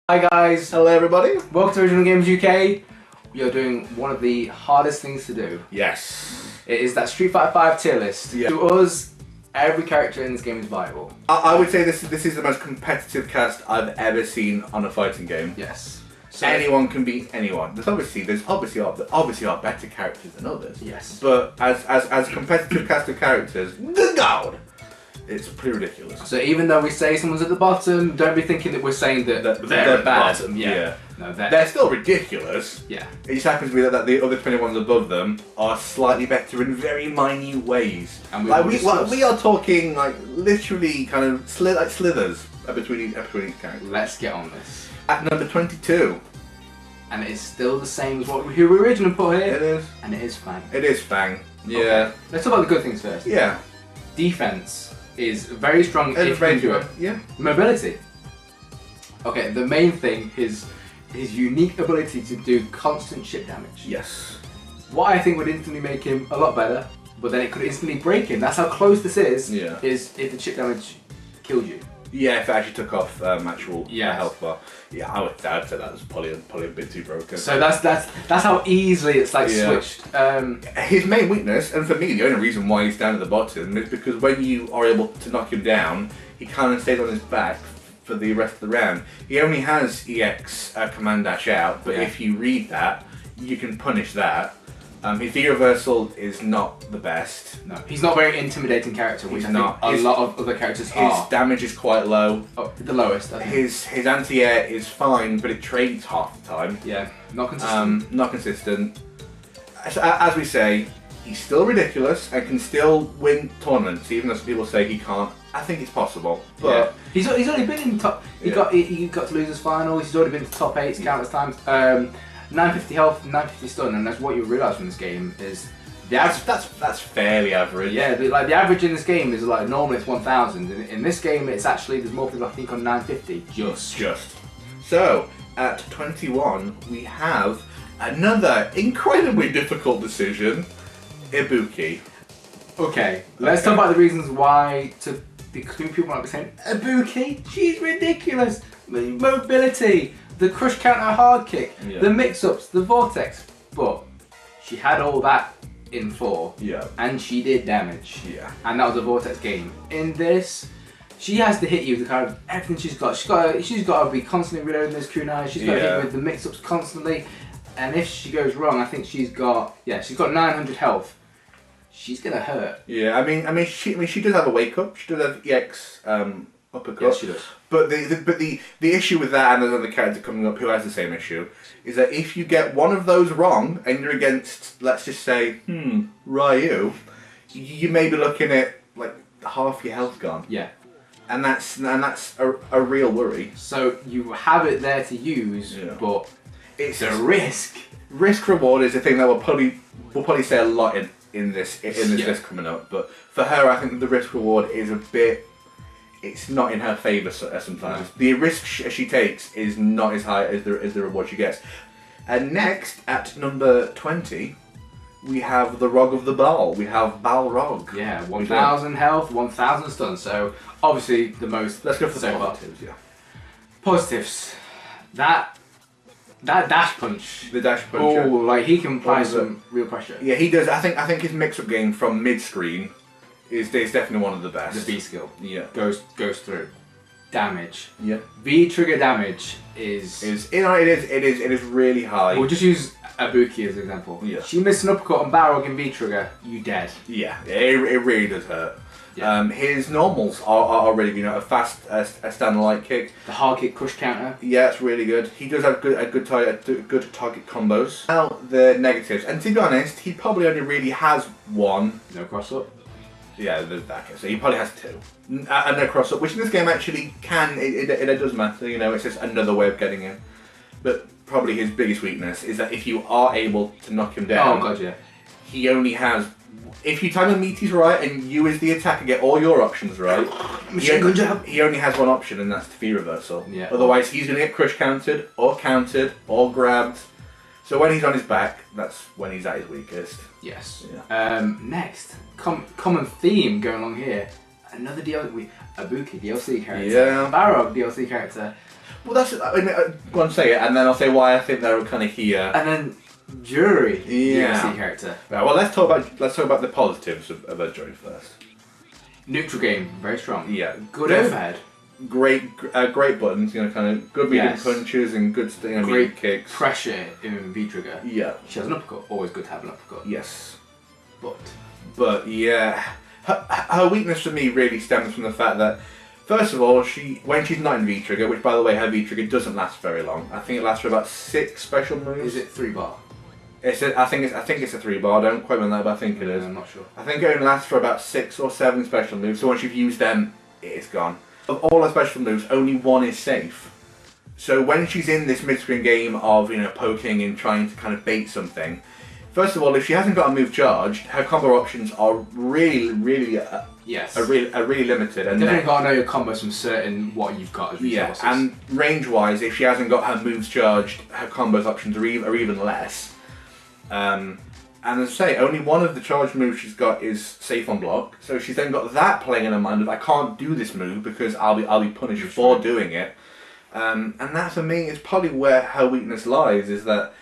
Hi guys! Hello everybody! Welcome to Original Games UK. We are doing one of the hardest things to do. Yes. It is that Street Fighter 5 tier list. Yeah. To us, every character in this game is viable. I would say this is the most competitive cast I've ever seen on a fighting game. Yes. So anyone can beat anyone. There's obviously are better characters than others. Yes. But as a competitive cast of characters, good God, it's pretty ridiculous. So even though we say someone's at the bottom, don't be thinking that we're saying that they're at the bottom. Yeah. No, they're still ridiculous. Yeah. It just happens to be that the other 21s above them are slightly better in very minute ways. And we are talking like literally kind of slithers between each character. Let's get on this. At number 22. And it is still the same as what we originally put here. It is. And it is Fang. It is Fang. Yeah. Okay. Let's talk about the good things first. Yeah. Defense is very strong if you can do it. Yeah. Mobility. Okay, the main thing is his unique ability to do constant chip damage. Yes. What I think would instantly make him a lot better, but then it could instantly break him. That's how close this is. Yeah. Is if the chip damage killed you. Yeah, if it actually took off actual yes. health bar. Yeah, I'd say that was probably a bit too broken. So that's how easily it's like switched. His main weakness, and for me the only reason why he's down at the bottom, is because when you are able to knock him down, he kind of stays on his back for the rest of the round. He only has EX command dash out, but if you read that, you can punish that. His V-reversal is not the best. No, he's not a very intimidating character, which I think a lot of other characters are. His damage is quite low. Oh, the lowest, I think. His anti-air is fine, but it trades half the time. Yeah, not consistent. Not consistent. As we say, he's still ridiculous and can still win tournaments, even though some people say he can't. I think it's possible, but he's already been in top. He got to losers final. He's already been to top 8 countless times. 950 health, 950 stun, and that's what you realise from this game is the average. That's fairly average. Yeah, like the average in this game is like normally it's 1000. In this game, it's actually there's more people I think on 950. Just. So at 21, we have another incredibly difficult decision, Ibuki. Okay, let's talk about the reasons why people might be saying Ibuki. She's ridiculous. Mobility. The crush counter hard kick, the mix-ups, the vortex, but she had all that in 4, and she did damage, and that was a vortex game. In this, she has to hit you with kind of everything she's got. She's got to be constantly reloading those kunai. She's got to hit you with the mix-ups constantly, and if she goes wrong, I think she's got 900 health. She's gonna hurt. Yeah, I mean, she does have a wake up. She does have EX uppercut. Yes, she does. But the issue with that, and there's another character coming up who has the same issue, is that if you get one of those wrong and you're against, let's just say, Ryu, you may be looking at like half your health gone. Yeah. And that's a real worry. So you have it there to use, but it's a risk. Risk reward is the thing that we'll probably say a lot in this list coming up. But for her, I think the risk reward is a bit. It's not in her favour sometimes. No. The risk she takes is not as high as the reward she gets. And next, at number 20, we have the Rog of the Ball. We have Balrog. Yeah, 1000 health, 1000 stun. So obviously the most. Let's go for the positives. Yeah. Positives. That dash punch. The dash punch. Oh, like he can apply some real pressure. Yeah, he does. I think his mix-up game from mid-screen is definitely one of the best. The B skill. Yeah. Goes through. Damage. Yeah. V trigger damage is really high. We'll just use Ibuki as an example. Yeah. She missed an uppercut on Balrog in V trigger, you dead. Yeah. It really does hurt. Yeah. His normals are really good. A fast stand light kick. The hard kick crush counter. Yeah, it's really good. He does have good target combos. Now the negatives, and to be honest, he probably only really has one. No cross up. Yeah, there's that. So he probably has 2. And no cross up, which in this game actually it does matter. It's just another way of getting in. But probably his biggest weakness is that if you are able to knock him down, oh god, yeah, he only has. If you time the meaties right and you as the attacker get all your options right, he only has one option, and that's the V reversal. Yeah. Otherwise, he's going to get crush countered or grabbed. So when he's on his back, that's when he's at his weakest. Yes. Yeah. Next, common theme going along here. Another Ibuki DLC character. Yeah. Balrog DLC character. Well, that's. I mean, go on, say it, and then I'll say why I think they're kind of here. And then Juri, yeah, UFC character. Right, well, let's talk about the positives of a Juri first. Neutral game, very strong. Yeah, good overhead. Great buttons. You know, kind of good medium punches and good great kicks. Pressure in V trigger. Yeah, she has an uppercut. Always good to have an uppercut. Yes, but yeah, her weakness for me really stems from the fact that. First of all, when she's not in V-Trigger, which by the way, her V-Trigger doesn't last very long. I think it lasts for about 6 special moves. Is it 3-bar? I think it's a 3-bar. Don't quote me on that, but I think it is. I'm not sure. I think it only lasts for about 6 or 7 special moves. So once you've used them, it's gone. Of all her special moves, only one is safe. So when she's in this mid-screen game of poking and trying to kind of bait something, first of all, if she hasn't got a move charged, her combo options are really really limited. And definitely got to know your combos from certain what you've got as resources. Yeah, and range-wise, if she hasn't got her moves charged, her combos options are even less. And as I say, only one of the charged moves she's got is safe on block. So she's then got that playing in her mind of I can't do this move because I'll be punished for doing it. And that for me is probably where her weakness lies, is that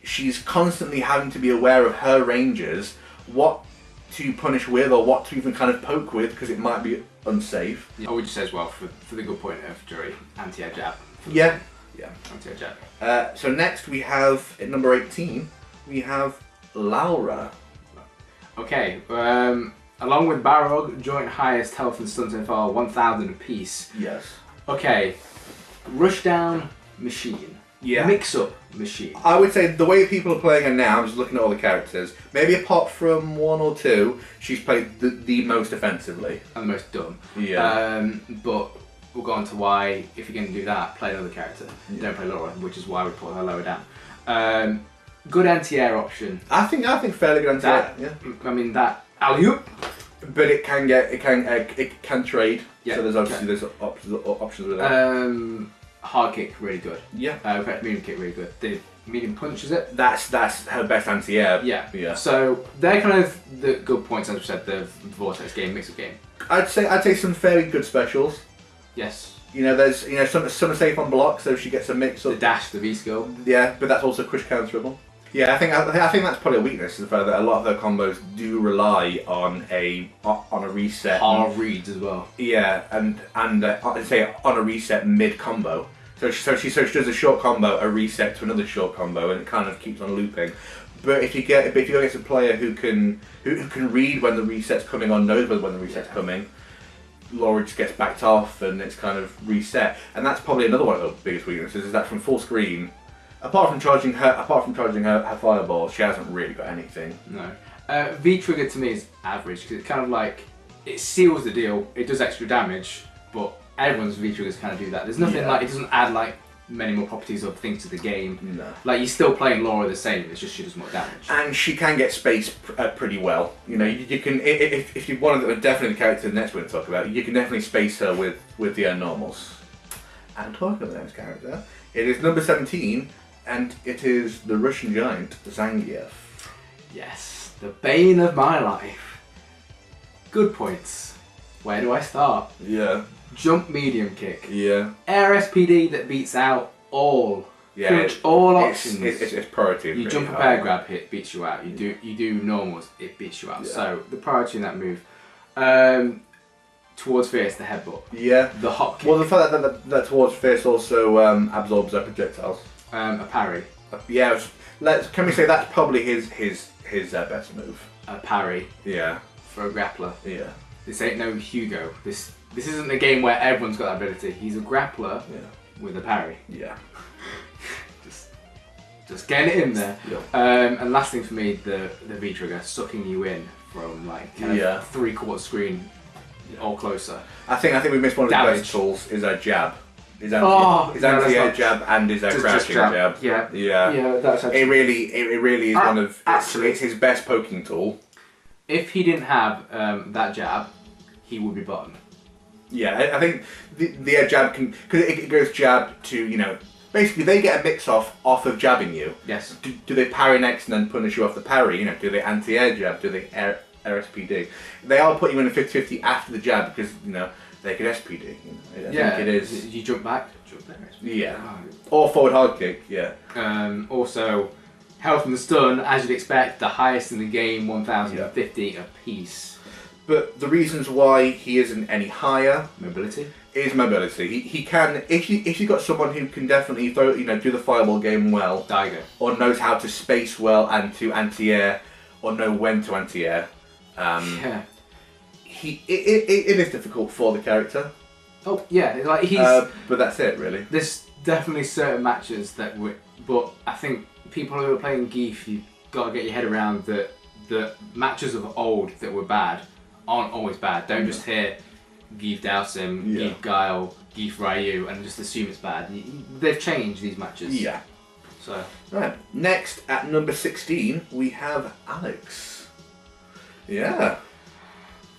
she's constantly having to be aware of her ranges, what to punish with or what to even kind of poke with because it might be unsafe. I would just say as well, for the good point of Juri, anti-air jab. Yeah. Anti-air jab. So next we have, at number 18, we have Laura. Okay, along with Balrog, joint highest health and stun so far, 1,000 apiece. Yes. Okay, rushdown machine. Yeah. Mix-up machine. I would say the way people are playing her now, I'm just looking at all the characters, maybe apart from 1 or 2, she's played the most offensively. And the most dumb. Yeah. But we'll go on to why, if you're going to do that, play another character. Yeah. Don't play Laura, which is why we put her lower down. Good anti-air option. I think fairly good anti-air. Yeah. I mean that alley-oop. But it can trade. Yeah. So there's obviously options with that. Hard kick, really good. Yeah. Medium kick, really good. The medium punch, is it? That's her best anti-air. Yeah. So they're kind of the good points, as we said, the vortex game, mix-up game. I'd say some fairly good specials. Yes. There's some are safe on block, so she gets a mix up. The dash, the V skill. Yeah, but that's also crush counterable. Yeah, I think that's probably a weakness, the fact that a lot of her combos do rely on a reset. Hard reads as well. Yeah, and I'd say on a reset mid combo. So she does a short combo, a reset to another short combo, and it kind of keeps on looping. But if you go against a player who can read when the reset's coming or knows when the reset's coming, Laura just gets backed off and it's kind of reset. And that's probably another one of the biggest weaknesses, is that from full screen, apart from charging her fireball, she hasn't really got anything. No. V trigger to me is average because it's kind of like it seals the deal. It does extra damage, but everyone's V triggers kind of do that. There's nothing like it doesn't add like many more properties or things to the game. No. Like you're still playing Laura the same. It's just she does more damage. And she can get space pretty well. You can if you want to definitely the character the next one to talk about, you can definitely space her with the normals. And talking about the next character, it is number 17. And it is the Russian giant, Zangief. Yes, the bane of my life. Good points. Where do I start? Yeah. Jump medium kick. Yeah. Air SPD that beats out all. Yeah. All options. It's priority. You jump a bear grab hit, beats you out. You do normals, it beats you out. Yeah. So the priority in that move. Towards fierce, the headbutt. Yeah. The hop kick. Well, the fact that towards fierce also absorbs their projectiles. A parry. Yeah, can we say that's probably his best move? A parry. Yeah. For a grappler. Yeah. This ain't no Hugo. This isn't a game where everyone's got that ability. He's a grappler with a parry. Yeah. just getting it in there. Yeah. And last thing for me, the V trigger, sucking you in from like kind of 3/4 screen or closer. I think we missed one of the best tools is our jab. His anti-air jab and his crouching jab. Yeah. That's actually, it really is one of it's his best poking tool. If he didn't have that jab, he would be bottom. Yeah, I think the air jab can, because it goes jab to basically they get a mix off of jabbing you. Yes. Do they parry next and then punish you off the parry? Do they anti-air jab? Do they air SPD? They are putting you in a 50-50 after the jab because they could SPD. You know? I yeah, think it is. You jump back, SPD. Yeah. Or forward hard kick, yeah. Also, health and stun, as you'd expect, the highest in the game, 1,050 apiece. But the reasons why he isn't any higher... Mobility? Is mobility. He can, if you've got someone who can definitely throw, do the fireball game well, Daigo. Or knows how to space well and to anti-air, or know when to anti-air, yeah. It is difficult for the character. Oh yeah, like he's. But that's it, really. There's definitely certain matches that would, but I think people who are playing Geef, you've got to get your head around that the matches of old that were bad aren't always bad. Don't just hear Geef Dhalsim, Geef Guile, Geef Ryu, and just assume it's bad. They've changed these matches. Yeah. So. Right. Next, at number 16, we have Alex. Yeah.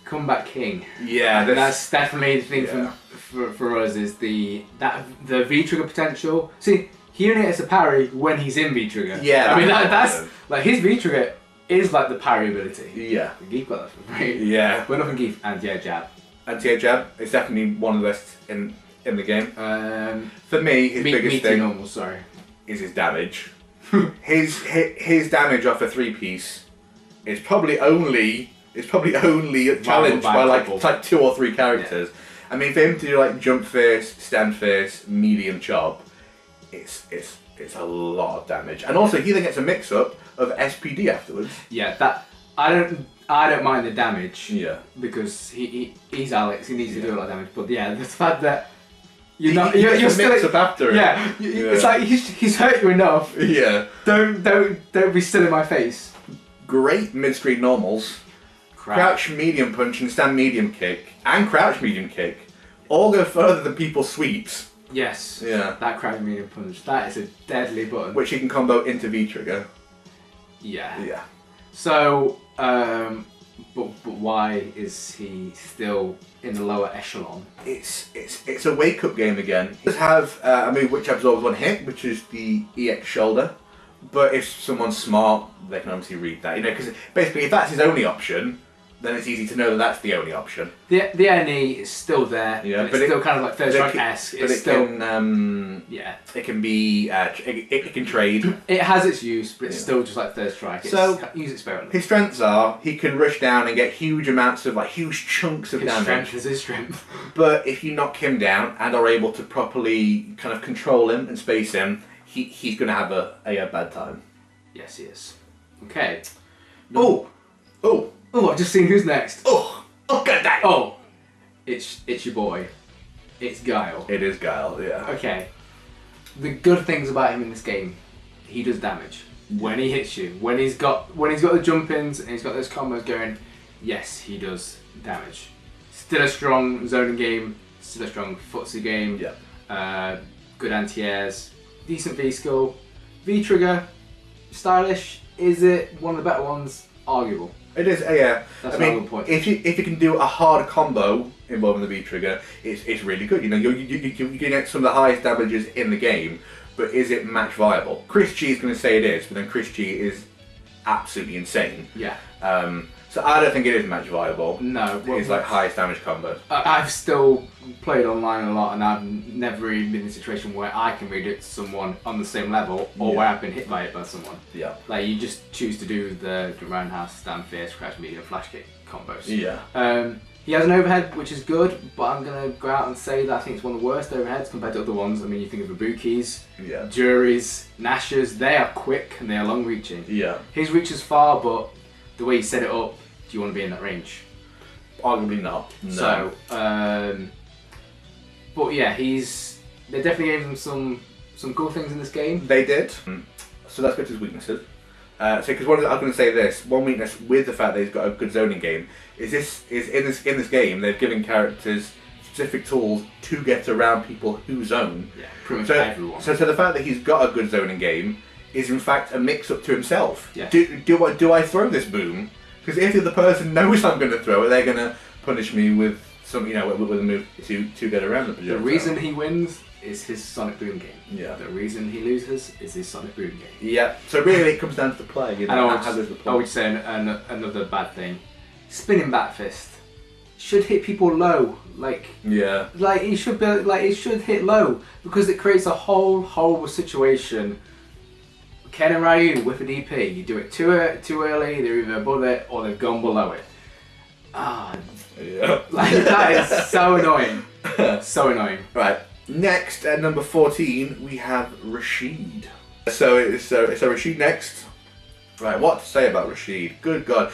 Comeback king. Yeah. That's definitely the thing for us is the V trigger potential. See, he only gets a parry when he's in V trigger. Yeah. I mean that's like his V trigger is like the parry ability. Yeah. Geef got that for free. Yeah. But nothing Geef and jab. Anti-air jab is definitely one of the best in the game. For me, his biggest thing normal, sorry. Is his damage. his damage off a 3-piece is probably only challenged by like 2 or 3 characters. Yeah. I mean, for him to do like jump first, stand first, medium chop, it's a lot of damage. And also, he then gets a mix-up of SPD afterwards. Yeah, that I don't mind the damage. Yeah. Because he's Alex. He needs to do a lot of damage. But yeah, the fact that you're still mix up after it. Yeah, it's like he's hurt you enough. Yeah. Don't be still in my face. Great mid-screen normals. Crouch medium punch and stand medium kick and crouch medium kick all go further than people's sweeps. Yes. Yeah. That crouch medium punch. That is a deadly button. Which he can combo into V trigger. Yeah. Yeah. So, but why is he still in the lower echelon? It's a wake up game again. He does have which absorbs 1 hit, which is the EX shoulder. But if someone's smart, they can obviously read that, because basically if that's his only option, then it's easy to know that that's the only option. The NE is still there. Yeah, but it's still kind of like third strike-esque. But it can be it can trade. It has its use, but it's still just like third strike. So use it sparingly. His strengths are he can rush down and get huge amounts of huge chunks of damage. His strength is his strength. But if you knock him down and are able to properly kind of control him and space him, he's going to have a bad time. Yes, he is. Okay. Oh, I've just seen who's next. Oh, God damn. Oh, it's your boy. It's Guile. It is Guile, yeah. Okay. The good things about him in this game, he does damage. When he hits you, when he's got the jump ins and he's got those combos going, yes, he does damage. Still a strong zoning game, still a strong footsie game. Yeah. Good anti-airs, decent V skill, V trigger, stylish. Is it one of the better ones? Arguable. It is, yeah. That's I mean, point. if you can do a hard combo involving the V trigger, it's really good. You can get some of the highest damages in the game, but is it match viable? Chris G is going to say it is, but then Chris G is absolutely insane. Yeah. So I don't think it is match viable. No. It's like highest damage combos. I've still played online a lot, and I've never even been in a situation where I can read it to someone on the same level, or where I've been hit by it by someone. Yeah. Like you just choose to do the roundhouse, stand fierce, crouch medium, flash kick combos. Yeah. He has an overhead, which is good, but I'm gonna go out and say that I think it's one of the worst overheads compared to other ones. I mean, you think of Ibuki's, Juri's, Nash's. They are quick and they are long reaching. Yeah. His reach is far, but the way you set it up, do you want to be in that range? Arguably not. No. So, but yeah, they definitely gave him some cool things in this game. They did. So let's go to his weaknesses. Because I was going to say this, one weakness with the fact that he's got a good zoning game is in this game they've given characters specific tools to get around people who zone. Yeah, pretty much everyone. So the fact that he's got a good zoning game is in fact a mix-up to himself. Yeah. Do I throw this boom? Because if the other person knows I'm going to throw it, they're going to punish me with some, with a move to get around the projectile. The reason he wins is his Sonic Boom game. Yeah. The reason he loses is his Sonic Boom game. Yeah. So really, it comes down to the play. I would say another bad thing: spinning back fist. should hit people low. Like it should be it should hit low because it creates a whole horrible situation. Ken and Ryu with a DP, you do it too early, they're either above it or they've gone below it. That is so annoying. So annoying. Right. Next at number 14 we have Rashid. So it's Rashid next. Right, what to say about Rashid? Good God.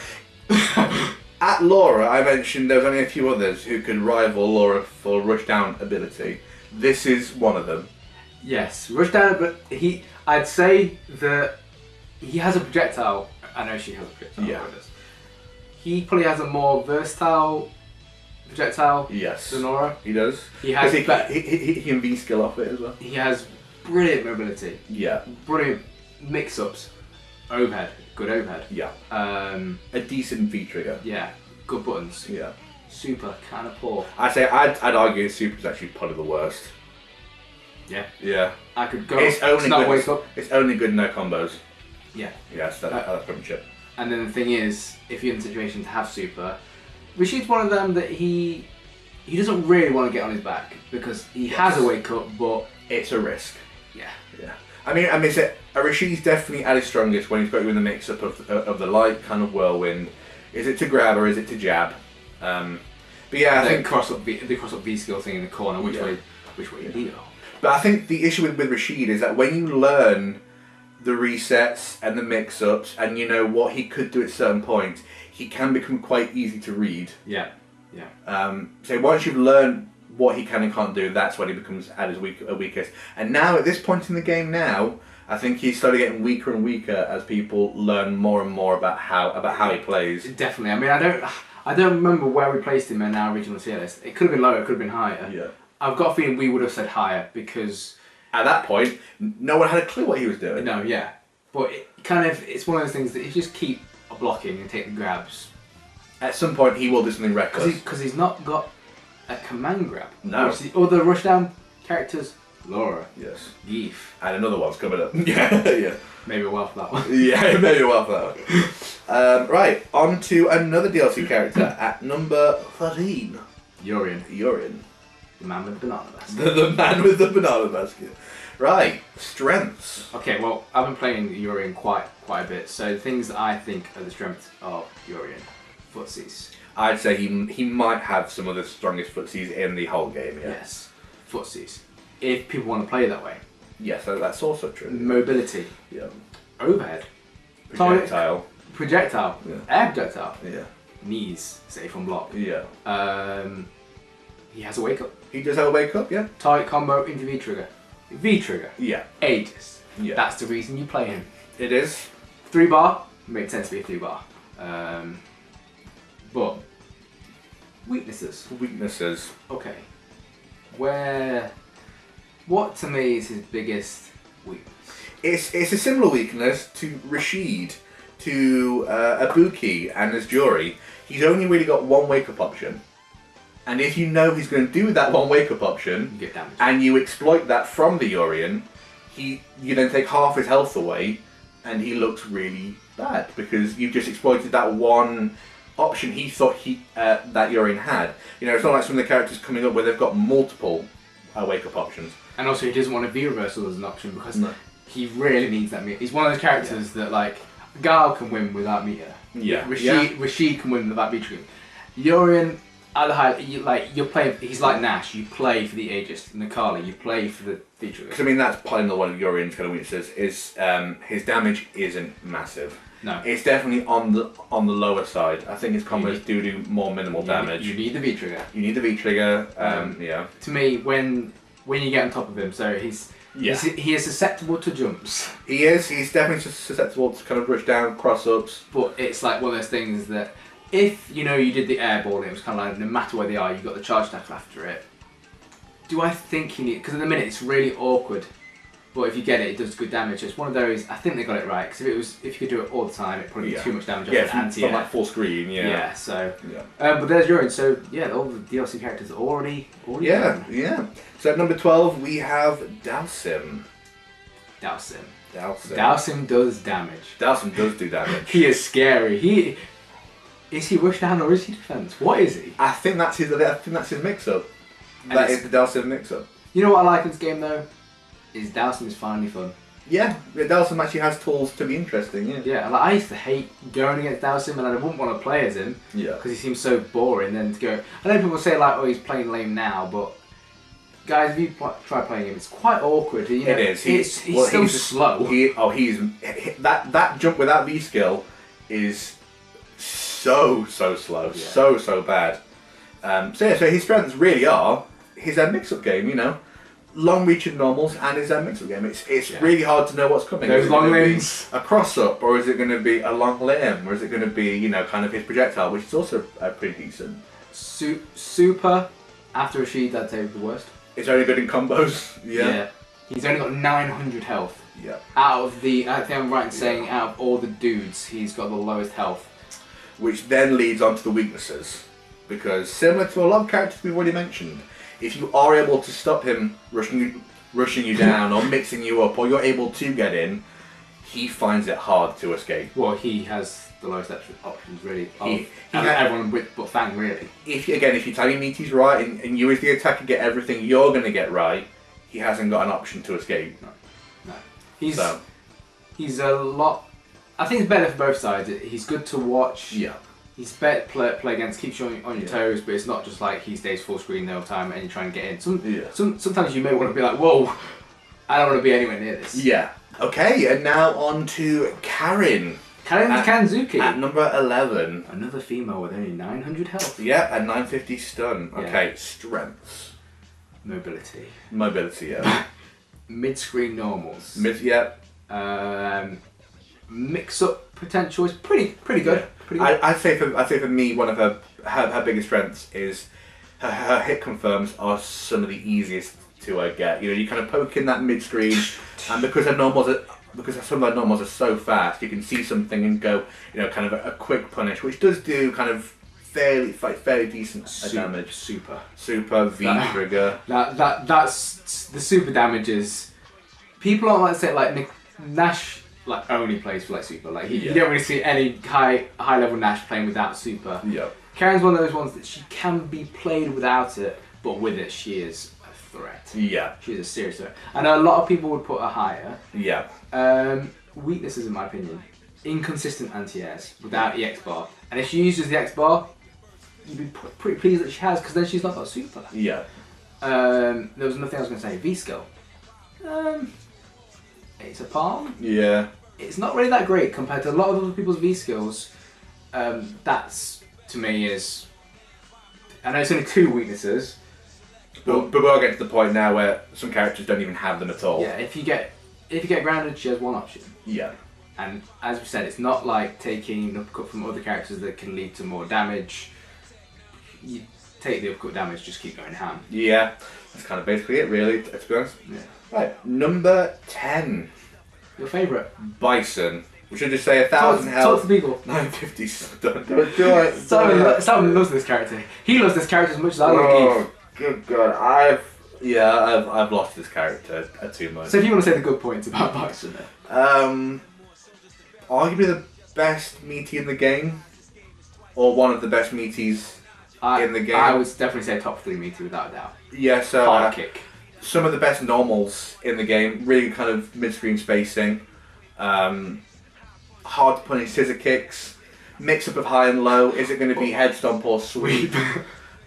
At Laura, I mentioned there's only a few others who could rival Laura for rushdown ability. This is one of them. Yes, rushdown, but I'd say that he has a projectile. I know she has a projectile. Yeah. He probably has a more versatile projectile than Laura. He does. He can V-skill off it as well. He has brilliant mobility. Yeah. Brilliant mix-ups. Overhead. Good overhead. Yeah. A decent V-trigger. Yeah. Good buttons. Yeah. Super kind of poor. I'd argue Super's actually probably the worst. Yeah. Yeah. I could go. It's only not good. wake up. It's only good no combos. Yeah. Yes, that's pretty much it. And then the thing is, if you're in a situation to have Super, Rashid's one of them that he doesn't really want to get on his back because he has a wake up, but it's a risk. Yeah. Yeah. I mean, Rashid's definitely at his strongest when he's got you in the mix-up of the light kind of whirlwind. Is it to grab or is it to jab? But yeah, I think the cross up V skill thing in the corner. Which way do you go? But I think the issue with Rashid is that when you learn the resets and the mix-ups and you know what he could do at certain points, he can become quite easy to read. Yeah. Yeah. So once you've learned what he can and can't do, that's when he becomes at his weakest. And now at this point in the game now, I think he's slowly getting weaker and weaker as people learn more and more about how he plays. Definitely. I mean, I don't remember where we placed him in our regional tier list. It could have been lower, it could have been higher. Yeah. I've got a feeling we would have said higher because at that point, no one had a clue what he was doing. No, yeah. But it's one of those things that you just keep blocking and take the grabs. At some point, he will do something reckless. Because he's not got a command grab. No. Which the other rushdown characters, Laura. Yes. Zangief. And another one's coming up. Yeah. Maybe a while for that one. Yeah, maybe a while for that one. Right, on to another DLC character at number 13. Urien. The man with the banana basket. The man with the banana basket. Right, strengths. Okay, well, I've been playing Urien quite a bit, so the things that I think are the strengths of Urien. Footsies. I'd say he might have some of the strongest footsies in the whole game, yeah. Yes, footsies. If people want to play that way. Yes, that's also true. Mobility. Yeah. Overhead. Projectile. Yeah. Air projectile. Yeah. Knees, safe on block. Yeah. He has a wake up. He does have a wake up, yeah. Target combo into V-trigger. V-trigger. Yeah. Aegis. Yeah. That's the reason you play him. It is. 3-bar. Makes sense to be a 3-bar. But weaknesses. Okay. What to me is his biggest weakness? It's a similar weakness to Rashid, to Ibuki and as Juri. He's only really got one wake up option. And if you know he's going to do that one wake up option, you get damage. And you exploit that from the Urien, you then take half his health away and he looks really bad because you've just exploited that one option he thought that Urien had. You know, it's not like some of the characters coming up where they've got multiple wake up options. And also he doesn't want a V reversal as an option because he really needs that meter. He's one of those characters that like Guile can win without meter. Yeah. Rashid can win without meter. Urien at the high, you're playing. He's like Nash. You play for the Aegis. Necalli, you play for the feature. Because I mean that's probably another one of Urien's kind of weaknesses. Is his damage isn't massive. No. It's definitely on the lower side. I think his combos do more minimal damage. You need the V trigger. You need the V trigger. Yeah. To me, when you get on top of him, so he is susceptible to jumps. He is. He's definitely susceptible to kind of rush down, cross ups. But it's like one of those things that if you did the airball, and it was kind of like no matter where they are, you got the charge tackle after it. Do I think you need? Because at the minute it's really awkward. But if you get it, it does good damage. It's one of those. I think they got it right. Because if you could do it all the time, it'd probably be too much damage. From like full screen. Yeah. Yeah. So. Yeah. But there's Urien. So yeah, all the DLC characters are already. Yeah. Done. Yeah. So at number 12 we have Dhalsim. Dhalsim does damage. Dhalsim does do damage. He is scary. Is he rushdown or is he defense? What is he? I think that's his mix-up. That is the Dhalsim mix-up. You know what I like in this game though? Is Dhalsim is finally fun. Yeah, Dhalsim actually has tools to be interesting. Yeah. Yeah, like I used to hate going against Dhalsim, and I wouldn't want to play as him. Yeah. Because he seems so boring. Then to go, I know people say like, oh, he's playing lame now, but guys, if you try playing him, it's quite awkward. You know, it is. He's so slow. That jump with that V skill is so slow, so bad. So his strengths really are his mix-up game. You know, long reach and normals and his mix-up game. It's really hard to know what's coming. Those long limbs, a cross-up, or is it going to be a long limb, or is it going to be kind of his projectile, which is also pretty decent. Super after Rashid, I'd say the worst. It's only good in combos. Yeah. He's only got 900 health. Yeah. Out of the, I think I'm right in saying, out of all the dudes, he's got the lowest health. Which then leads on to the weaknesses. Because similar to a lot of characters we've already mentioned, if you are able to stop him rushing you down or mixing you up, or you're able to get in, he finds it hard to escape. Well, he has the lowest options, really. Everyone but Fang, really. If you time your meaties right and you as the attacker get everything you're going to get right, he hasn't got an option to escape. No. He's a lot. I think it's better for both sides. He's good to watch. Yeah. He's better to play against, keeps you on your toes, but it's not just like he stays full screen the whole time and you're trying to get in. Sometimes you may want to be like, whoa, I don't want to be anywhere near this. Yeah. Okay, and now on to Karin. Karin the Kanzuki. At number 11. Another female with only 900 health. Yeah, at 950 stun. Okay, Yeah. Strengths. Mobility. Mobility, yeah. Mid-screen normals. Yeah. Mix-up potential is pretty good. Yeah. Pretty good. I'd say for me, one of her biggest strengths is her hit confirms are some of the easiest to get. You kind of poke in that mid-screen, and because some of her normals are so fast, you can see something and go, kind of a quick punish, which does do kind of fairly decent damage. Super V trigger. That's the super damages. People don't like to say like Nash only plays for super. You don't really see any high level Nash playing without super. Yeah. Karin's one of those ones that she can be played without it, but with it she is a threat. Yeah. She's a serious threat. I know a lot of people would put her higher. Yeah. Weaknesses, in my opinion, inconsistent anti-airs without the X bar, and if she uses the X bar, you'd be pretty pleased that she has, because then she's not got super. Yeah. There was nothing I was going to say. V skill. It's a palm. Yeah. It's not really that great compared to a lot of other people's V skills. That's, to me, is... I know it's only 2 weaknesses. But we'll get to the point now where some characters don't even have them at all. Yeah, if you get grounded, she has one option. Yeah. And as we said, it's not like taking an uppercut from other characters that can lead to more damage. You take the uppercut damage, just keep going ham. Yeah, that's kind of basically it, really, to be honest. Yeah. Right, number 10. Your favourite? Bison. We should just say 1,000 health. Talk to people. 950 stun. Don't do it. Simon loves this character. He loves this character as much as I love Guile. Good God, I've lost this character too much. So if you want to say the good points about Bison, arguably the best meaty in the game, or one of the best meaties in the game. I would definitely say top 3 meaty without a doubt. Yeah, so hard kick. Some of the best normals in the game, really kind of mid-screen spacing, hard to punish scissor kicks, mix up of high and low. Is it going to be head stomp or sweep?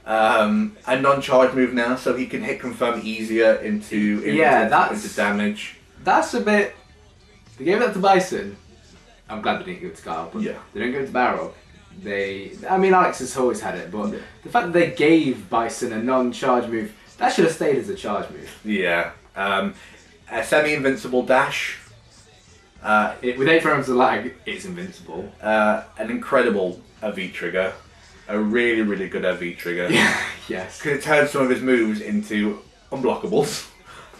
A non-charge move now, so he can hit confirm easier into damage. That's a bit. They gave that to Bison. I'm glad they didn't give it to Guile, but yeah. They didn't give it to Balrog. Alex has always had it, but the fact that they gave Bison a non-charge move, that should have stayed as a charge move. Yeah. A semi-invincible dash. With 8 frames of lag, it's invincible. An incredible V trigger. A really, really good V trigger. Yeah, yes. Because it turns some of his moves into unblockables.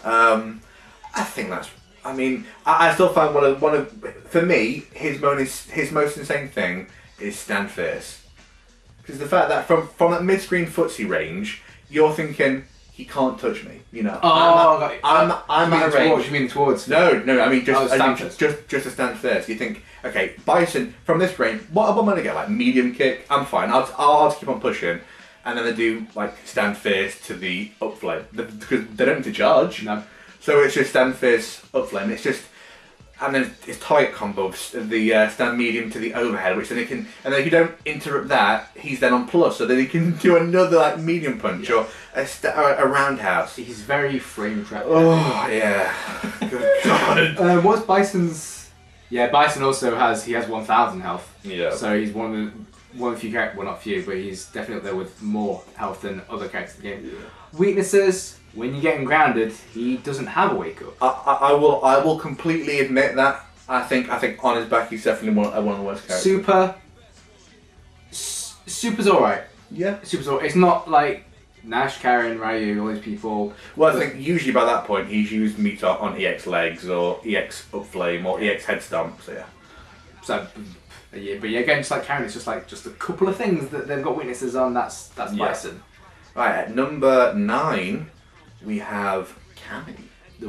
I think that's... I still find one of for me, his most insane thing is stand fierce. Because the fact that from that mid-screen footsie range, you're thinking, he can't touch me. You know. Oh, I'm at a range. You mean towards? No. I mean just just a stand first. You think, okay, Bison from this range. What am I gonna get? Like medium kick? I'm fine. I'll just keep on pushing, and then they do like stand first to the up flame because they don't need to charge. No. So it's just stand first up flame. It's just. And then it's tight combo of the stand medium to the overhead, which then he can, and then if you don't interrupt that, he's then on plus, so then he can do another like medium punch or a roundhouse. He's very frame trapped. Oh yeah, good God. What's Bison's? Yeah, Bison also has 1,000 health. Yeah. So he's one of the few characters, well not few, but he's definitely up there with more health than other characters in the game. Yeah. Weaknesses. When you're getting grounded, he doesn't have a wake up. I will completely admit that. I think on his back he's definitely one of the worst characters. Super's alright. Yeah. Super's alright. It's not like Nash, Karin, Ryu, all these people. Well, I think usually by that point he's used Mika on EX legs or EX up flame or EX head stomp. So yeah. So yeah, but yeah, again, just like Karin, it's just a couple of things that they've got weaknesses on. That's Bison. Right, at number 9. We have Cammy. The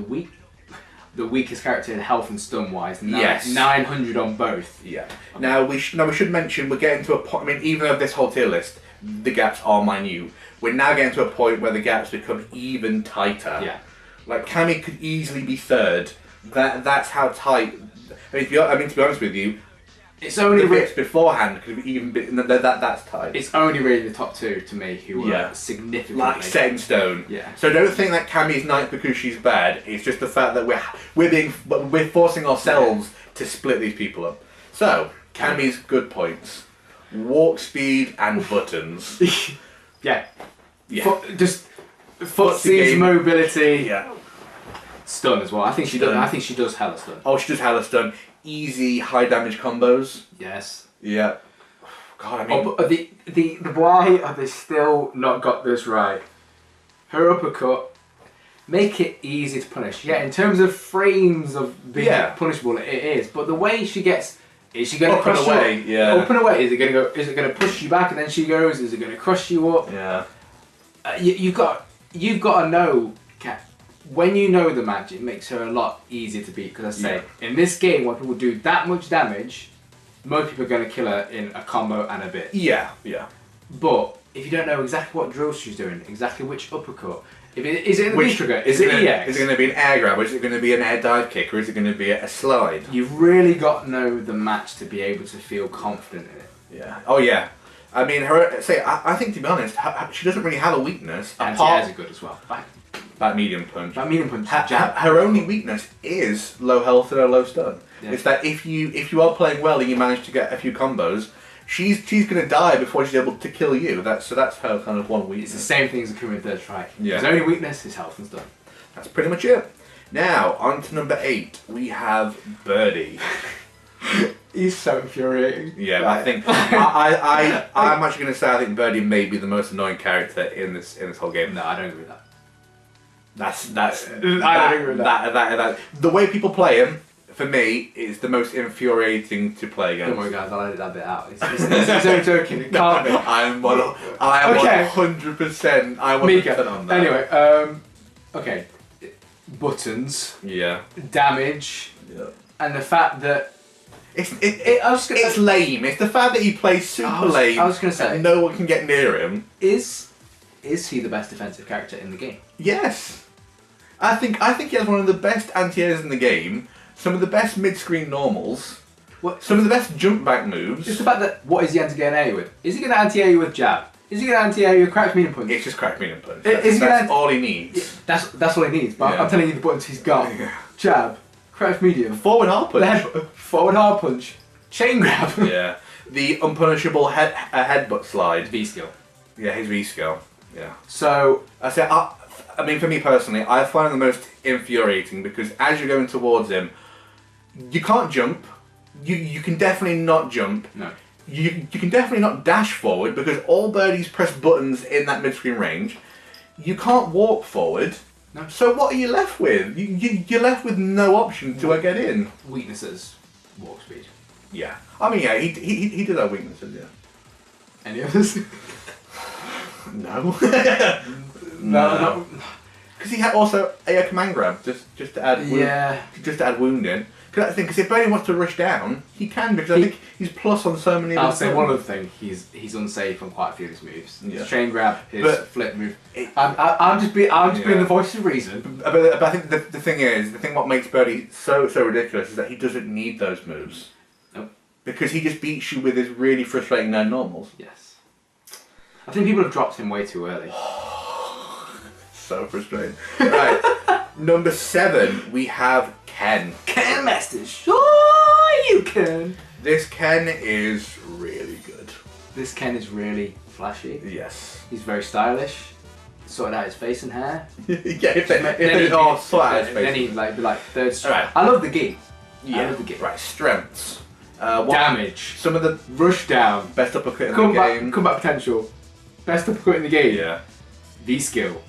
weakest character in health and stun wise. Yes. 900 on both. Yeah. Now we should mention we're getting to a point. I mean, even though this whole tier list, the gaps are minute. We're now getting to a point where the gaps become even tighter. Yeah. Like Cammy could easily be third. That's how tight. I mean, to be honest with you, it's only the bits beforehand could have even been that's tight. It's only really the top 2 to me who are significantly like set in stone. Yeah. So don't think that Cammy's ninth because she's bad. It's just the fact that we're forcing ourselves to split these people up. So Cammy's good points: walk speed and buttons. Yeah. Just footsies, mobility. Yeah. Stun as well. I think she does hella stun. Oh, she does hella stun. Easy high damage combos. Yes. Yeah. God, I mean. But the why have they still not got this right? Her uppercut, make it easy to punish. Yeah, in terms of frames of being punishable, it is. But the way she gets, is she going to crush away? You up? Up and away. Is it going to go? Is it going to push you back and then she goes? Is it going to crush you up? Yeah. You've got to know. When you know the match, it makes her a lot easier to beat. Because I say, in this game, when people do that much damage, most people are going to kill her in a combo and a bit. Yeah. But if you don't know exactly what drill she's doing, exactly which uppercut, is it in the which trigger? Is it EX? Is it going to be an air grab? Or is it going to be an air dive kick? Or is it going to be a slide? You've really got to know the match to be able to feel confident in it. Yeah. Oh yeah. I mean, I think to be honest, she doesn't really have a weakness. Anti-airs are good as well. That medium punch. Her only weakness is low health and a low stun. Yeah. It's that if you are playing well and you manage to get a few combos, she's going to die before she's able to kill you. That's her kind of one weakness. It's the same thing as Akuma in third strike. Yeah. His only weakness is health and stun. That's pretty much it. Now on to number 8. We have Birdie. He's so infuriating. Yeah, I think I'm actually going to say I think Birdie may be the most annoying character in this whole game. No, I don't agree with that. I don't agree with that. The way people play him, for me, is the most infuriating to play against. Don't worry, guys. I'll edit that bit out. It's only joking. It can't be. I am 100%. I want Mika. on that. Anyway, okay. Buttons. Yeah. Damage. Yeah. And the fact that it's lame. It's the fact that he plays super lame. I was going to say no one can get near him. Is he the best defensive character in the game? Yes. I think he has one of the best anti-airs in the game. Some of the best mid-screen normals. Some of the best jump back moves. Just the fact that what is he anti-air you with? Is he going to anti-air you with jab? Is he going to anti-air you with crouch medium punch? It's just crouch medium punch. That's all he needs. That's all he needs. But I'm telling you the buttons he's got. Jab, crouch medium, forward hard punch, forward hard punch, chain grab. Yeah. The unpunishable headbutt slide. V skill. Yeah, his V skill. Yeah. So I mean, for me personally, I find it the most infuriating because as you're going towards him, you can't jump. You can definitely not jump. No. You can definitely not dash forward because all Birdies press buttons in that mid-screen range. You can't walk forward. No. So what are you left with? You're left with no option to get in. Weaknesses, walk speed. Yeah. I mean, yeah, he did have weaknesses, yeah. Any others? No. No. Because he had also a command grab just to add just to add wound in. Because that's the thing. Because if Birdie wants to rush down, he can because I think he's plus on so many. I'll say one other thing. He's unsafe on quite a few of his moves. His chain grab, his flip move. I'm just being the voice of reason. But I think the thing what makes Birdie so ridiculous is that he doesn't need those moves. Nope. Because he just beats you with his really frustrating normals. Yes. I think people have dropped him way too early. So frustrating. Right. Number 7, we have Ken. Ken Master. Sure you can. This Ken is really good. This Ken is really flashy. Yes. He's very stylish. Sorted out his face and hair. Yeah, if they sort out his face. Then he'd be like third strike. Right. I love the gi. Yeah. I love the gi. Right. Strengths. Damage. Some of the rush down. Best uppercut in the game. Combat potential. Best uppercut in the game. Yeah. V skill.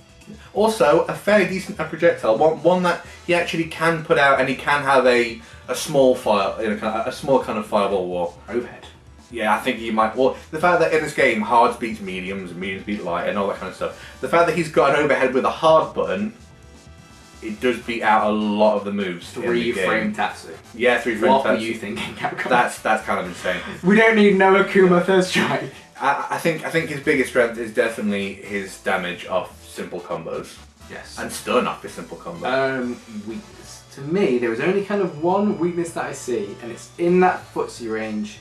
Also, a fairly decent projectile. One that he actually can put out, and he can have a small fire, a small kind of fireball wall. Overhead. Yeah, I think he might. Well, the fact that in this game, hards beats mediums, and mediums beat light, and all that kind of stuff. The fact that he's got an overhead with a hard button, it does beat out a lot of the moves. 3-frame Tatsu. Yeah, 3-frame Tatsu. What were you thinking, Capcom? That's kind of insane. We don't need no Akuma third strike. I think his biggest strength is definitely his damage off simple combos. Yes. And stun off his simple combos. Weakness. To me, there is only kind of one weakness that I see, and it's in that footsie range.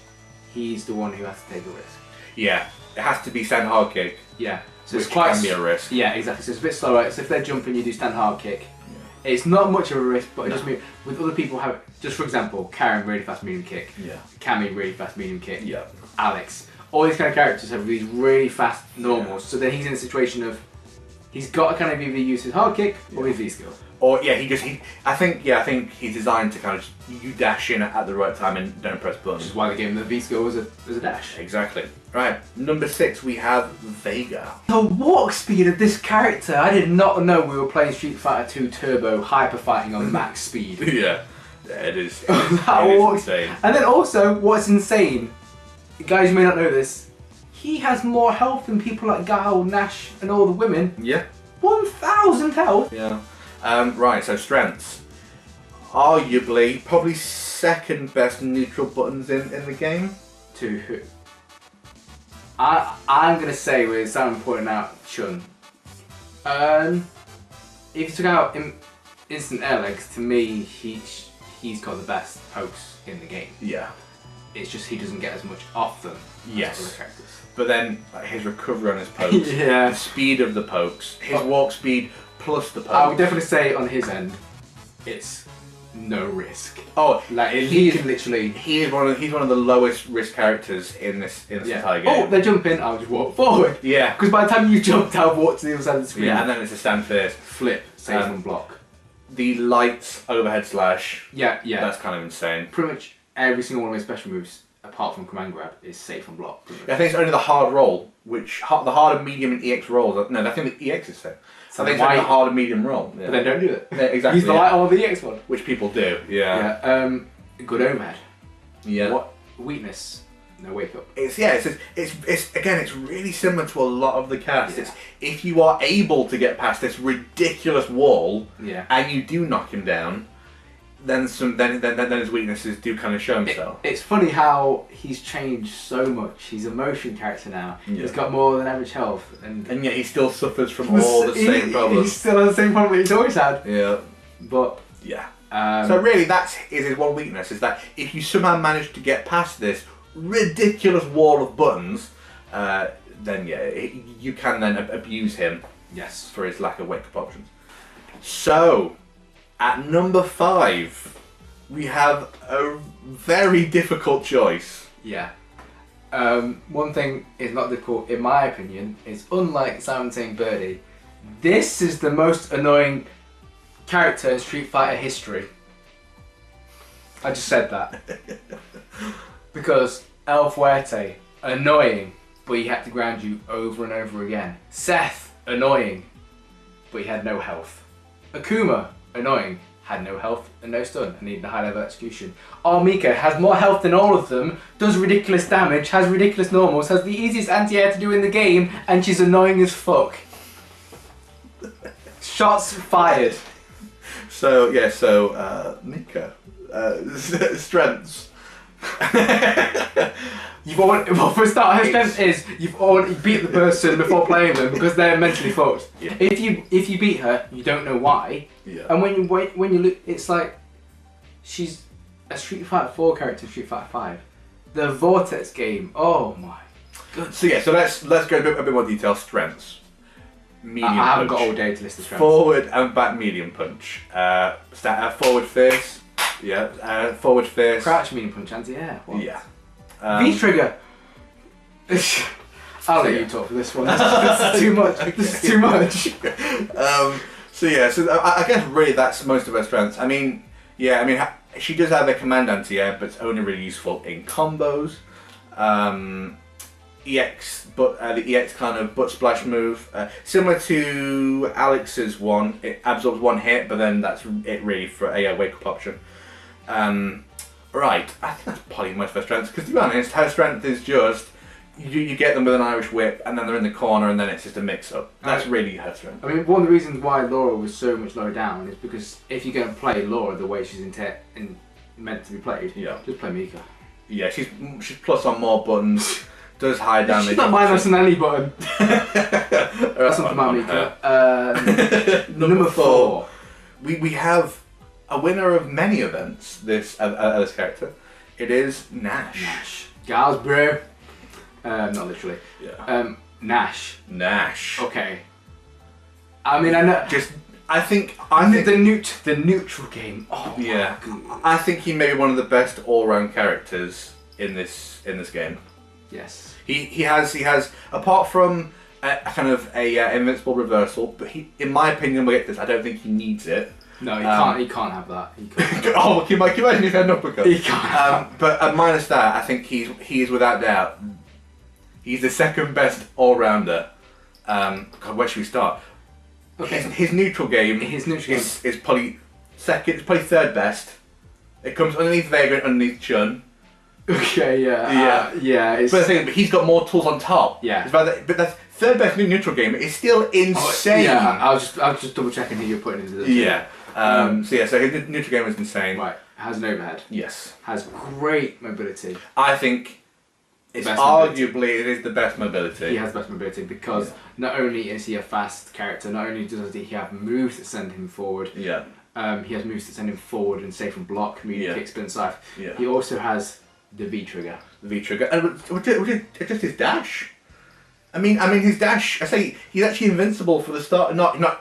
He's the one who has to take a risk. Yeah, it has to be stand hard kick. Yeah, so which it's quite can be a risk. Yeah, exactly. So it's a bit slower. So if they're jumping, you do stand hard kick. Yeah. It's not much of a risk, but it just means with other people have. Just for example, Karin really fast medium kick. Yeah. Cammy really fast medium kick. Yeah. Alex. All these kind of characters have these really fast normals. Yeah. So then he's in a situation of he's got to kind of either use his hard kick or his V skill. Or I think he's designed to kind of you dash in at the right time and don't press buttons. Which is why they gave him the V skill as a dash. Exactly. Right. Number 6 we have Vega. The walk speed of this character, I did not know we were playing Street Fighter 2 Turbo hyper fighting on max speed. Yeah. It is. That is walks. insane. And then also, what's insane, guys, you may not know this, he has more health than people like Guile, Nash, and all the women. Yeah. 1,000 health. Yeah. Right, so strengths. Arguably, probably second best neutral buttons in the game. To who? I'm going to say, with someone pointing out Chun. If you took out instant air legs, to me, he's got the best pokes in the game. Yeah. It's just he doesn't get as much off them as other characters. But then his recovery on his pokes, yeah. The speed of the pokes, his walk speed plus the pokes. I would definitely say on his end, it's no risk. Oh, like he can literally. He's one of the lowest risk characters in this entire game. Oh, they're jumping. I'll just walk forward. Yeah. Because by the time you jumped, I'll walk to the other side of the screen. Yeah, and then it's a stand first, flip, save and block. The light overhead slash. Yeah. That's kind of insane. Pretty much every single one of his special moves, apart from command grab, is safe and block. I think it's only the hard roll, which the hard and medium and EX rolls. No, I think the EX is safe. So I think it's only the hard and medium roll. Yeah. But then don't do it. Yeah, exactly. Use the light or the EX one. Which people do. Yeah. Yeah. Good overhead. Yeah. What weakness? No wake up. It's again, it's really similar to a lot of the cast. Yeah. It's if you are able to get past this ridiculous wall, and you do knock him down, then his weaknesses do kind of show himself. It's funny how he's changed so much. He's a motion character now. Yeah. He's got more than average health, and yet he still suffers from all the same problems. He still has the same problem he's always had. Yeah, but yeah. So really, that's his one weakness: is that if you somehow manage to get past this ridiculous wall of buttons, then you can then abuse him. Yes, for his lack of wake up options. So. At number 5, we have a very difficult choice. Yeah. One thing is not difficult, in my opinion, is unlike Simon saying Birdie, this is the most annoying character in Street Fighter history. I just said that. Because El Fuerte, annoying, but he had to ground you over and over again. Seth, annoying, but he had no health. Akuma, annoying, had no health and no stun and needed a high level execution. Mika has more health than all of them, does ridiculous damage, has ridiculous normals, has the easiest anti-air to do in the game, and she's annoying as fuck. Shots fired. So Mika, strengths. Well, for a start, her strength is you've already beat the person before playing them because they're mentally fucked. Yeah. If you beat her, you don't know why. Yeah. And when you look, it's like she's a Street Fighter 4 character in Street Fighter 5. The vortex game. Oh my god. So let's go a bit more detail. Strengths. Medium I haven't punch. got all day to list the strengths. Forward and back medium punch. Forward fierce. Yeah. Forward fierce. Crouch medium punch anti-air. What? Yeah. V trigger. I'll let you talk for this one. This is too much. This is too much. So I guess really that's most of her strengths. I mean, she does have a command anti-air, but it's only really useful in combos. EX, but the EX kind of butt splash move, similar to Alex's one. It absorbs one hit, but then that's it really for a wake up option. Right, I think that's probably most of her strengths, because to be honest, her strength is just you get them with an Irish whip, and then they're in the corner, and then it's just a mix-up. That's really her strength. I mean, one of the reasons why Laura was so much lower down is because if you're going to play Laura the way she's meant to be played, just play Mika. Yeah, she's plus on more buttons, does high damage. She's not minus on any button. That's something about Mika. Number 4. We have a winner of many events, this character. It is Nash. Nash. Gals, bro. Not literally. Yeah. Nash. Nash. Okay. I mean, I know. I think the neutral game. Oh yeah. I think he may be one of the best all-round characters in this game. Yes. He has apart from a kind of a invincible reversal, but in my opinion, we'll get this. I don't think he needs it. No, he can't. He can't have that. He can't. Oh, can you imagine if he had an uppercut? He can't. But minus that, I think he is without doubt. He's the second best all-rounder. God, where should we start? Okay. His neutral game. Is probably second. It's probably third best. It comes underneath Vega and underneath Chun. Okay. Yeah. But the thing is, he's got more tools on top. Yeah. But that's third best neutral game. It's still insane. I was just double checking who you're putting into this. Yeah. So his neutral game is insane. Right. Has an overhead. Yes. Has great mobility. I think it's arguably it is the best mobility. He has the best mobility because not only is he a fast character, not only does he have moves that send him forward. Yeah. He has moves that send him forward and safe from block, community kick, spin scythe. Yeah. He also has the V trigger. The V trigger, and just his dash. I mean his dash. I say he's actually invincible for the start.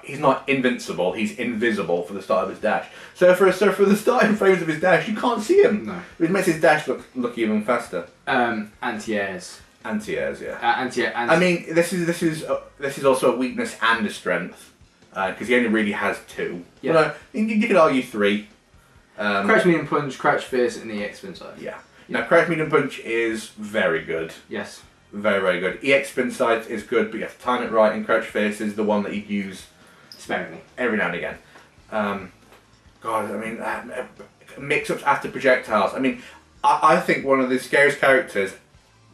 He's not invincible. He's invisible for the start of his dash. So for the starting frames of his dash, you can't see him. No. Which makes his dash look even faster. Anti-airs. Anti-airs, yeah. I mean, this is also a weakness and a strength because he only really has 2. Yeah. Well, you could argue 3. Crouch medium punch, crouch fierce, and the EX spin scythe. Yeah. Now, crouch medium punch is very good. Yes. Very, very good. EX spin scythe is good, but you have to time it right, and crouch fierce is the one that you use sparingly every now and again. God, I mean, mix-ups after projectiles. I mean, I think one of the scariest characters,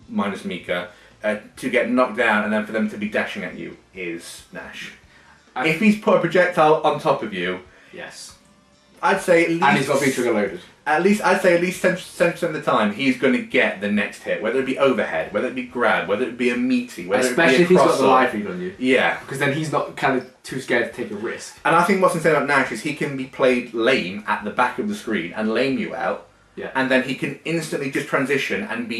minus Mika, to get knocked down and then for them to be dashing at you is Nash. If he's put a projectile on top of you, yes, I'd say at least. And he's got V-trigger loaded. I'd say at least 10% of the time he's going to get the next hit, whether it be overhead, whether it be grab, whether it be a meaty, whether especially it be a if he's got the cross-up. life lead on you. Yeah. Because then he's not kind of too scared to take a risk. And I think what's insane about Nash is he can be played lame at the back of the screen and lame you out. Yeah. And then he can instantly just transition and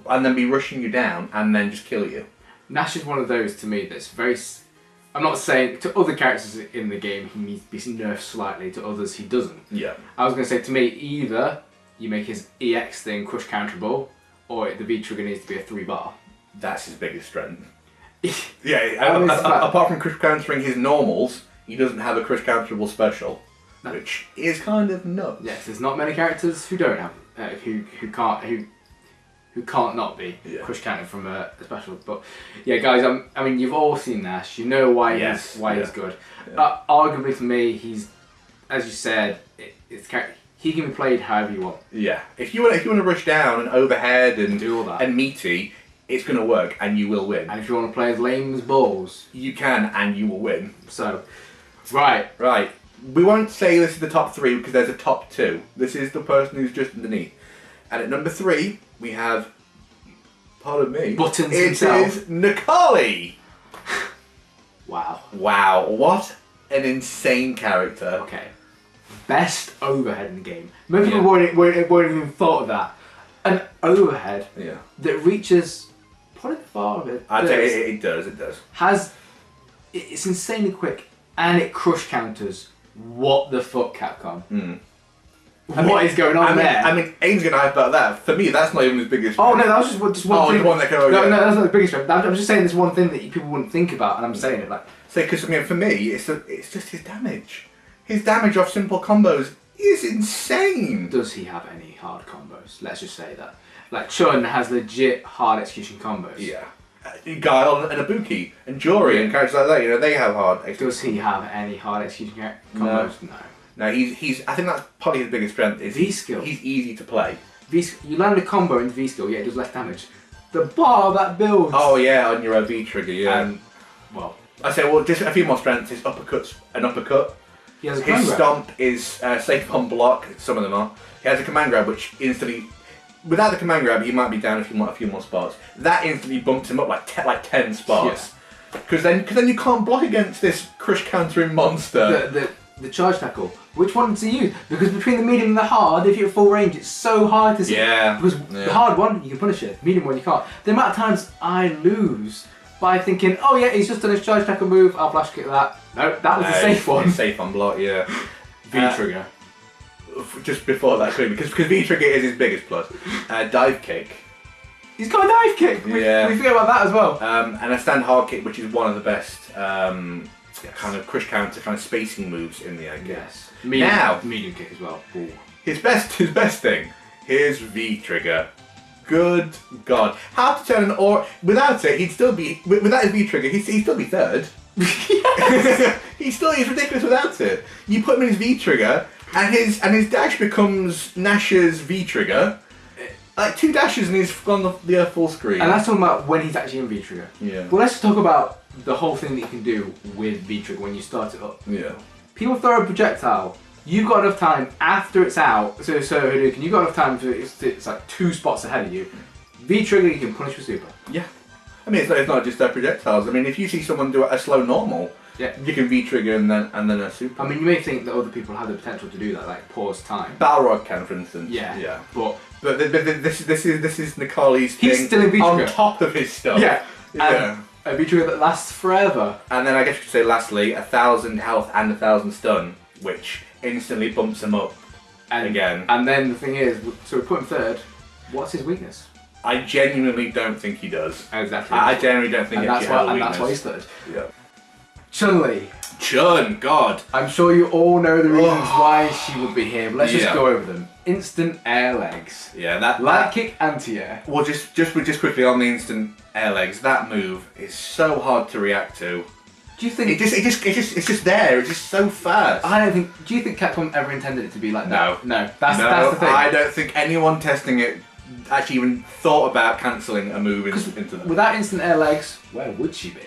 then be rushing you down and then just kill you. Nash is one of those to me that's very. I'm not saying to other characters in the game he needs to be nerfed slightly, to others he doesn't. Yeah. I was going to say to me either you make his EX thing crush counterable, or the V trigger needs to be a 3-bar. That's his biggest strength. Yeah. Apart from crush countering his normals, he doesn't have a crush counterable special, which is kind of nuts. Yes, there's not many characters who don't have who can't not be crush countered from a special. But yeah, guys, I mean you've all seen Nash. You know why he's good. Yeah. Arguably for me, he's, as you said, he can be played however you want. Yeah. If you want to rush down and overhead and do all that and meaty, it's going to work and you will win. And if you want to play as lame as balls, you can and you will win. So, Right. Right. We won't say this is the top 3 because there's a top 2. This is the person who's just underneath. And at number 3, we have, pardon me, Buttons it himself. is Necalli. Wow. Wow, what an insane character. Okay. Best overhead in the game. Most people won't even thought of that. An overhead that reaches probably far of it. I'd say it does. It's insanely quick and it crush counters. What the fuck, Capcom? What is going on there? I mean, Aim's gonna hype about that. For me, that's not even his biggest strength. Oh no, that was just one thing. The one that can no, that's not the biggest strength. I'm just saying this one thing that people wouldn't think about, and I'm saying it like. Because I mean, for me, it's just his damage. His damage off simple combos is insane. Does he have any hard combos? Let's just say that. Like Chun has legit hard execution combos. Yeah. Guile and Ibuki and Juri and characters like that, you know, they have hard execution. Does he have any hard execution combos? No. No, he's. I think that's probably his biggest strength. Is V skill. He's easy to play. You land a combo in V skill, yeah, it does less damage. The bar that builds. Oh yeah, on your V trigger, yeah. And, well, I say, well, just a few more strengths. His an uppercut. He has a his stomp is safe on block. Some of them are. He has a command grab, which instantly, without the command grab, he might be down a few more spots. That instantly bumps him up like 10 spots. Because then you can't block against this crush countering monster. The charge tackle. Which one to use? Because between the medium and the hard, if you're at full range, it's so hard to see. Yeah. Because the hard one, you can punish it. Medium one, you can't. The amount of times I lose by thinking, oh yeah, he's just done his charge tackle move, I'll flash kick that. No, that was the safe one. It's safe on block, yeah. V-trigger. Just before that, because V-trigger is his biggest plus. Dive kick. He's got a dive kick! We forget about that as well. And a stand hard kick, which is one of the best kind of crush counter, kind of spacing moves in the game. Yes. Medium kick as well. Ooh. His best thing, here's V-trigger. Good God. How to turn an aura... Without it, he'd still be... Without his V-trigger, he'd still be third. He's ridiculous without it. You put him in his V-trigger, and his dash becomes Nash's V-trigger. Like 2 dashes and he's on the full screen. And that's talking about when he's actually in V-trigger. Yeah. Well, let's talk about the whole thing that you can do with V-trigger when you start it up. Yeah. People throw a projectile. You've got enough time after it's out. So Hadouken, you've got enough time for it's like 2 spots ahead of you. V-trigger, you can punish with super. Yeah. I mean, it's not just their projectiles. I mean, if you see someone do a slow normal, you can V-trigger and then a super. I mean, you may think that other people have the potential to do that, like pause time. Balrog can, for instance. Yeah. But this is Necalli's thing. He's still in V-trigger. On top of his stuff. Yeah. A V-trigger that lasts forever. And then I guess you could say lastly, 1,000 health and 1,000 stun, which instantly bumps him up again. And then the thing is, so we put him third. What's his weakness? I genuinely don't think he does. Exactly. I genuinely don't think he has a weakness. And that's why he's third. Yeah. Chun-Li. God. I'm sure you all know the reasons why she would be here, but let's just go over them. Instant air legs. Yeah, that light kick, anti-air. Well, just quickly on the instant air legs. That move is so hard to react to. Do you think it's just there? It's just so fast. I don't think. Do you think Capcom ever intended it to be like that? No. That's the thing. I don't think anyone testing it actually even thought about cancelling a move into them. Without instant air legs, where would she be?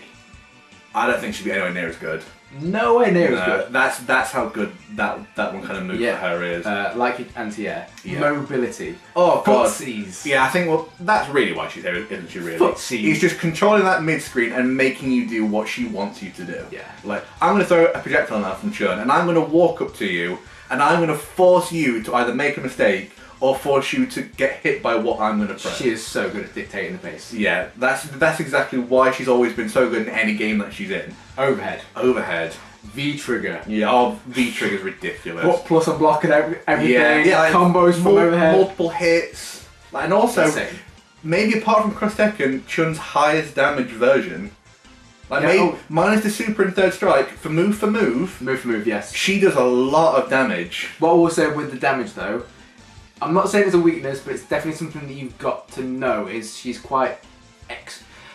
I don't think she'd be anywhere near as good. Nowhere near as good. That's how good that one kind of move for her is. Like anti-air, mobility. Oh God. Footsies. Yeah, I think that's really why she's here, isn't she? Really. Footsies. He's just controlling that mid screen and making you do what she wants you to do. Yeah. Like I'm going to throw a projectile now from Chun, and I'm going to walk up to you, and I'm going to force you to either make a mistake or force you to get hit by what I'm going to press. She is so good at dictating the pace. Yeah, that's exactly why she's always been so good in any game that she's in. Overhead. V-trigger. Yeah, V-trigger's ridiculous. What plus and block and everything. Yeah, like combos from overhead. Multiple hits. And also, maybe apart from Cross Tekken, Chun's highest damage version. Minus the super and third strike, for move. Move for move, yes. She does a lot of damage. What I will say with the damage though, I'm not saying it's a weakness, but it's definitely something that you've got to know, is she's quite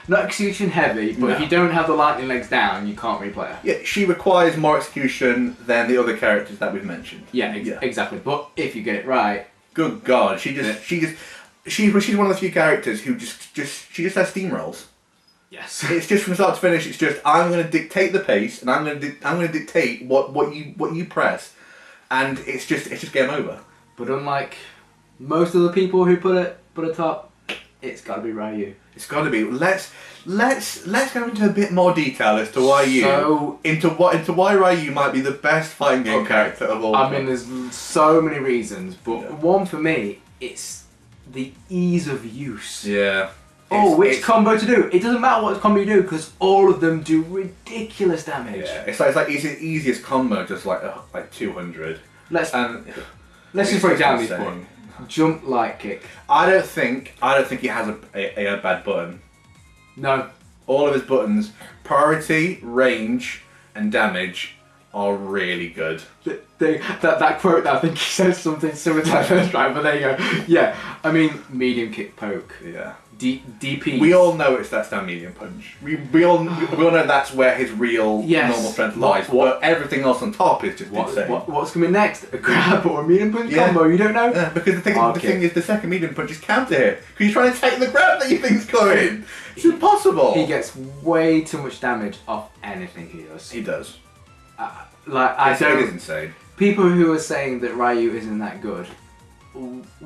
not execution heavy, but if you don't have the lightning legs down, you can't replay her. Yeah, she requires more execution than the other characters that we've mentioned. Yeah, exactly. But if you get it right, good God, she's one of the few characters who just has steamrolls. Yes. It's just from start to finish. It's just I'm going to dictate the pace, and I'm going to dictate what you press, and it's just game over. But unlike most of the people who put it top, it's got to be Ryu. It's got to be. Let's go into a bit more detail as to why why Ryu might be the best fighting game character of all time. I mean, there's so many reasons, but one for me, it's the ease of use. Yeah. Which combo to do? It doesn't matter what combo you do because all of them do ridiculous damage. Yeah, it's like the easiest combo, just like 200. Let's just break down these points. Jump, light kick. I don't think he has a bad button. No. All of his buttons, priority, range, and damage, are really good. That quote, I think he says something similar to that first, right? But there you go. Yeah, I mean, medium kick, poke. Yeah. DP. We all know it's that stand medium punch. We all know that's where his real normal strength lies. But everything else on top is just insane. What's coming next? A grab or a medium punch combo? You don't know. Yeah, because the thing is, the second medium punch is counter hit because he's trying to take the grab that you think's coming. It's impossible. He gets way too much damage off anything he does. He does. It is insane. People who are saying that Ryu isn't that good,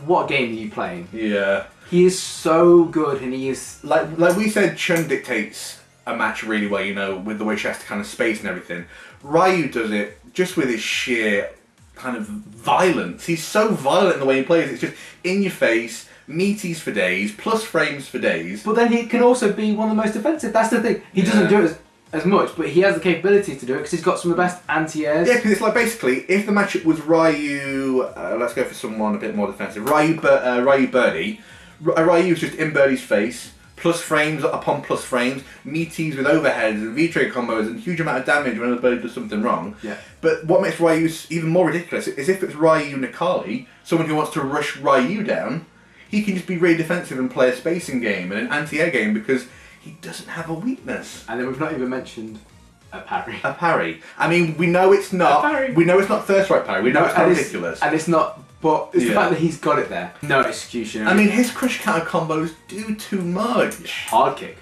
what game are you playing? Yeah. He is so good, and he is like we said. Chun dictates a match really well, you know, with the way she has to kind of space and everything. Ryu does it just with his sheer kind of violence. He's so violent in the way he plays. It's just in your face, meaties for days, plus frames for days. But then he can also be one of the most defensive. That's the thing. He doesn't do it as much, but he has the capability to do it because he's got some of the best anti-airs. Yeah, because it's like basically, if the matchup was Ryu, let's go for someone a bit more defensive. Ryu Birdie. Ryu's just in Birdie's face, plus frames upon plus frames, meaties with overheads and V-trade combos and huge amount of damage whenever Birdie does something wrong. Yeah. But what makes Ryu even more ridiculous is if it's Ryu Necalli, someone who wants to rush Ryu down, he can just be really defensive and play a spacing game and an anti-air game because he doesn't have a weakness. And then we've not even mentioned a parry. A parry. I mean, we know it's not. We know it's not first right parry. We know it's not ridiculous. And it's not. But it's the fact that he's got it there. No execution. I mean, his crush counter combos do too much. Hard kick.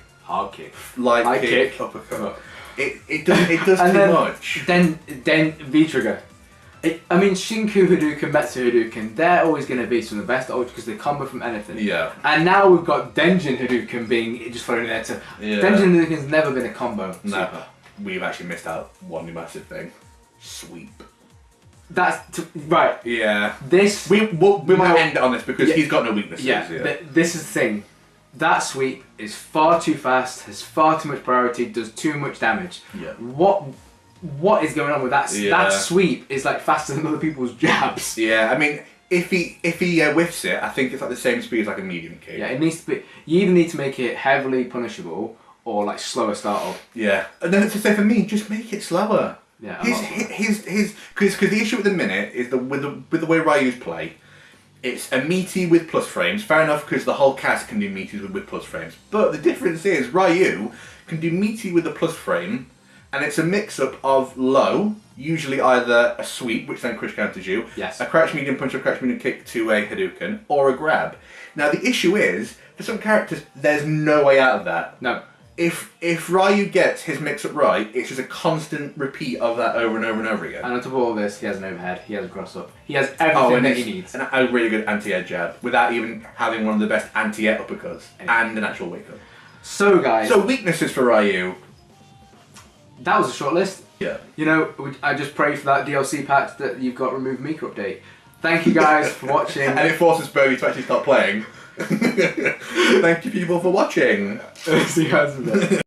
Light kick. Uppercut. It does too much. Then V trigger. I mean, Shinku Hadouken, Metsu Hadouken, they're always going to be some of the best because they combo from anything. Yeah. And now we've got Denjin Hadouken being just thrown in there too. Yeah. Denjin Hadouken's never been a combo. No. We've actually missed out one massive thing. Sweep. Right. Yeah. We might end it on this because he's got no weaknesses. Yeah. This is the thing. That sweep is far too fast, has far too much priority, does too much damage. Yeah. What is going on with that? Yeah. That sweep is like faster than other people's jabs. Yeah. I mean, if he whiffs it, I think it's like the same speed as like a medium kick. Yeah. It needs to be. You either need to make it heavily punishable or like slower start up. Yeah. And then to say for me, just make it slower. Yeah, because the issue at the minute is with the way Ryu's play, it's a meaty with plus frames. Fair enough, because the whole cast can do meaties with plus frames. But the difference is Ryu can do meaty with a plus frame, and it's a mix-up of low, usually either a sweep, which then crush counters you, a crouch medium punch or crouch medium kick to a Hadouken, or a grab. Now the issue is, for some characters, there's no way out of that. No. If Ryu gets his mix-up right, it's just a constant repeat of that over and over and over again. And on top of all this, he has an overhead, he has a cross-up, he has everything that he needs. And a really good anti-air jab, without even having one of the best anti-air uppercuts, and an actual wake-up. So guys... So weaknesses for Ryu. That was a short list. Yeah. You know, I just pray for that DLC patch that you've got Remove Mika update. Thank you guys for watching. And it forces Birdie to actually start playing. Thank you people for watching. See you guys in a bit.